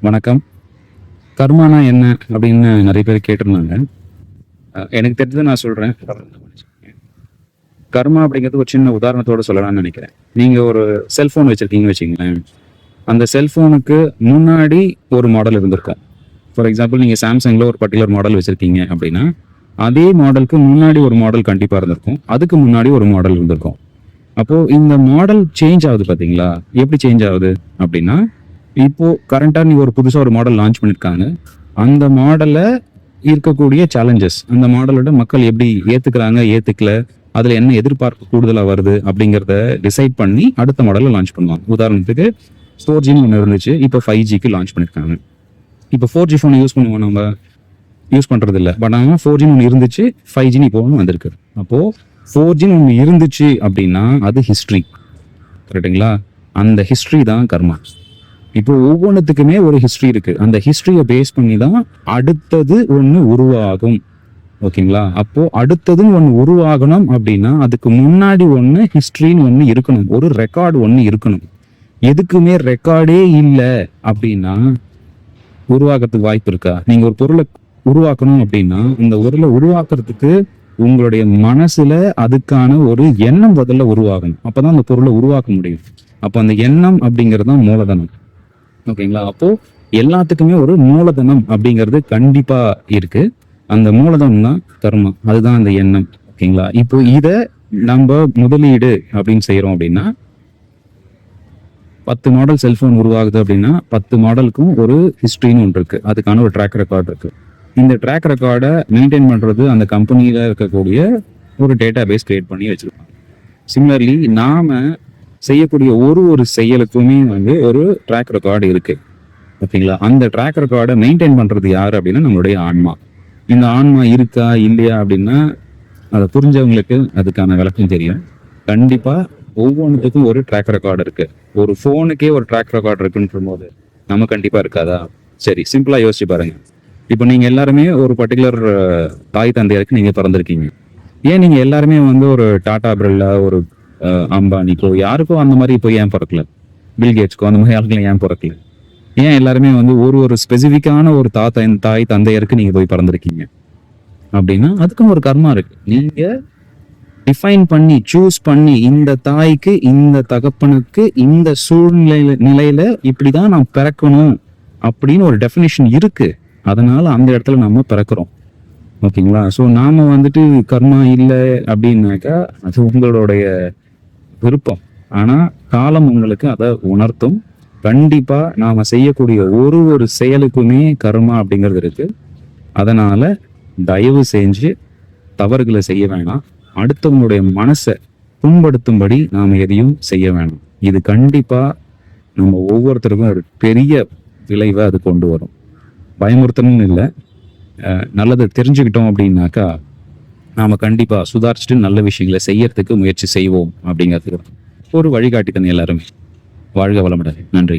வணக்கம். கர்மானா என்ன அப்படின்னு நிறைய பேர் கேட்டிருந்தாங்க. எனக்கு தெரிஞ்சதை நான் சொல்றேன். கர்மா அப்படிங்கிறது ஒரு சின்ன உதாரணத்தோட சொல்லலாம்னு நினைக்கிறேன். நீங்க ஒரு செல்போன் வச்சிருக்கீங்கன்னு வச்சுங்களேன். அந்த செல்போனுக்கு முன்னாடி ஒரு மாடல் இருந்திருக்கும். ஃபார் எக்ஸாம்பிள் நீங்க சாம்சங்ல ஒரு பர்டிகுலர் மாடல் வச்சிருக்கீங்க அப்படின்னா, அதே மாடலுக்கு முன்னாடி ஒரு மாடல் கண்டிப்பா இருந்திருக்கும். அதுக்கு முன்னாடி ஒரு மாடல் இருந்திருக்கும். அப்போ இந்த மாடல் சேஞ்ச் ஆகுது பாத்தீங்களா? எப்படி சேஞ்ச் ஆகுது அப்படின்னா, இப்போ கரண்டா நீங்க ஒரு புதுசா ஒரு மாடல் லான்ச் பண்ணிருக்காங்க. அந்த மாடல்ல இருக்கக்கூடிய சேலஞ்சஸ், அந்த மாடலோட மக்கள் எப்படி ஏத்துக்கிறாங்க, ஏத்துக்கல, அதுல என்ன எதிர்பார்ப்பு கூடுதலா வருது அப்படிங்கிறத டிசைட் பண்ணி அடுத்த மாடலை லான்ச் பண்ணுவாங்க. உதாரணத்துக்கு 4Gன்னு ஒன்று இருந்துச்சு, இப்போ 5Gக்கு லான்ச் பண்ணிருக்காங்க. இப்போ 4G ஃபோன் யூஸ் பண்ணுவோம், நம்ம யூஸ் பண்றது இல்லை. பட் ஆனால் 4Gன்னு ஒன்று இருந்துச்சு, 5Gன்னு இப்போ ஒன்று வந்திருக்கு. அப்போ 4Gன்னு ஒன்று இருந்துச்சு அப்படின்னா அது ஹிஸ்ட்ரி, கரெக்டுங்களா? அந்த ஹிஸ்ட்ரி தான் கர்மா. இப்போ ஒவ்வொன்றுத்துக்குமே ஒரு ஹிஸ்ட்ரி இருக்கு. அந்த ஹிஸ்டரியை பேஸ் பண்ணி தான் அடுத்தது ஒன்று உருவாகும். ஓகேங்களா? அப்போ அடுத்ததுன்னு ஒன்று உருவாகணும் அப்படின்னா அதுக்கு முன்னாடி ஒன்று ஹிஸ்டரின்னு ஒன்று இருக்கணும், ஒரு ரெக்கார்டு ஒன்று இருக்கணும். எதுக்குமே ரெக்கார்டே இல்லை அப்படின்னா உருவாக்குறதுக்கு வாய்ப்பு இருக்கா? நீங்க ஒரு பொருளை உருவாக்கணும் அப்படின்னா இந்த பொருளை உருவாக்குறதுக்கு உங்களுடைய மனசுல அதுக்கான ஒரு எண்ணம் முதல்ல உருவாகணும். அப்பதான் அந்த பொருளை உருவாக்க முடியும். அப்போ அந்த எண்ணம் அப்படிங்கிறது தான் மூலதனம். ஓகேங்களா? அப்போ எல்லாத்துக்குமே ஒரு மூலதனம் அப்படிங்கிறது கண்டிப்பா இருக்கு. அந்த மூலதனம் தான் கர்மா, அதுதான் அந்த எண்ணம். ஓகேங்களா? இப்போ இத நம்ம முதலீடு அப்படின்னு செய்யறோம் அப்படின்னா, 10 மாடல் செல்போன் உருவாகுது அப்படின்னா 10 மாடலுக்கும் ஒரு ஹிஸ்டரின்னு ஒன்று இருக்கு, அதுக்கான ஒரு ட்ராக் ரெக்கார்டு இருக்கு. இந்த ட்ராக் ரெக்கார்டை மெயின்டைன் பண்றது அந்த கம்பெனியில இருக்கக்கூடிய ஒரு டேட்டா பேஸ் கிரியேட் பண்ணி வச்சிருப்பாங்க. சிமிலர்லி நாம செய்யக்கூடிய ஒரு செயலுக்குமே ஒரு ட்ராக் ரெக்கார்டு இருக்கு. ஓகேங்களா? அந்த ட்ராக் ரெக்கார்டை மெயின்டைன் பண்றது யாரு அப்படின்னா நம்மளுடைய ஆன்மா. இந்த ஆன்மா இருக்கா இல்லையா அப்படின்னா அதை புரிஞ்சவங்களுக்கு அதுக்கான விளக்கம் தெரியும். கண்டிப்பா ஒவ்வொன்றுத்துக்கும் ஒரு ட்ராக் ரெக்கார்டு இருக்கு. ஒரு ஃபோனுக்கே ஒரு ட்ராக் ரெக்கார்டு இருக்குன்ற போது நம்ம கண்டிப்பா இருக்காதா? சரி, சிம்பிளா யோசிச்சு பாருங்க. இப்போ நீங்க எல்லாருமே ஒரு பர்டிகுலர் தாய் தந்தையருக்கு நீங்க பிறந்திருக்கீங்க. ஏன் நீங்க எல்லாருமே ஒரு டாடா பிர்லா, ஒரு அம்பானிக்கோ யாருக்கோ அந்த மாதிரி இப்போ ஏன் பிறக்கல? பில்கேட்ஸ்க்கோ அந்த மாதிரி யாருக்கெல்லாம் ஏன் பிறக்கல? ஏன் எல்லாருமே ஒரு ஸ்பெசிஃபிக்கான ஒரு தாய் தந்தையருக்கு நீங்க போய் பிறந்திருக்கீங்க அப்படின்னா அதுக்கும் ஒரு கர்மா இருக்கு. நீங்க டிஃபைன் பண்ணி சூஸ் பண்ணி இந்த தாய்க்கு, இந்த தகப்பனுக்கு, இந்த நிலையில இப்படிதான் நான் பிறக்கணும் அப்படின்னு ஒரு டெஃபினிஷன் இருக்கு. அதனால அந்த இடத்துல நம்ம பிறக்கிறோம். ஓகேங்களா? ஸோ நாம கர்மா இல்லை அப்படின்னாக்கா அது உங்களுடைய விருப்பம். ஆனா காலம் உங்களுக்கு அதை உணர்த்தும். கண்டிப்பா நாம செய்யக்கூடிய ஒரு செயலுக்குமே கர்மா அப்படிங்கிறது இருக்கு. அதனால தயவு செஞ்சு தவறுகளை செய்ய வேணாம். அடுத்தவங்களுடைய மனசை புண்படுத்தும்படி நாம எதையும் செய்ய வேணாம். இது கண்டிப்பா நம்ம ஒவ்வொருத்தருக்கும் ஒரு பெரிய விளைவை அது கொண்டு வரும். பயமுறுத்தணும்னு இல்லை, நல்லதை தெரிஞ்சுக்கிட்டோம் அப்படின்னாக்கா நாம கண்டிப்பா சுதாரிச்சுட்டு நல்ல விஷயங்களை செய்யறதுக்கு முயற்சி செய்வோம் அப்படிங்கிறதுக்கு ஒரு வழிகாட்டி தானே எல்லாருமே. வாழ்க வளமுடன். நன்றி.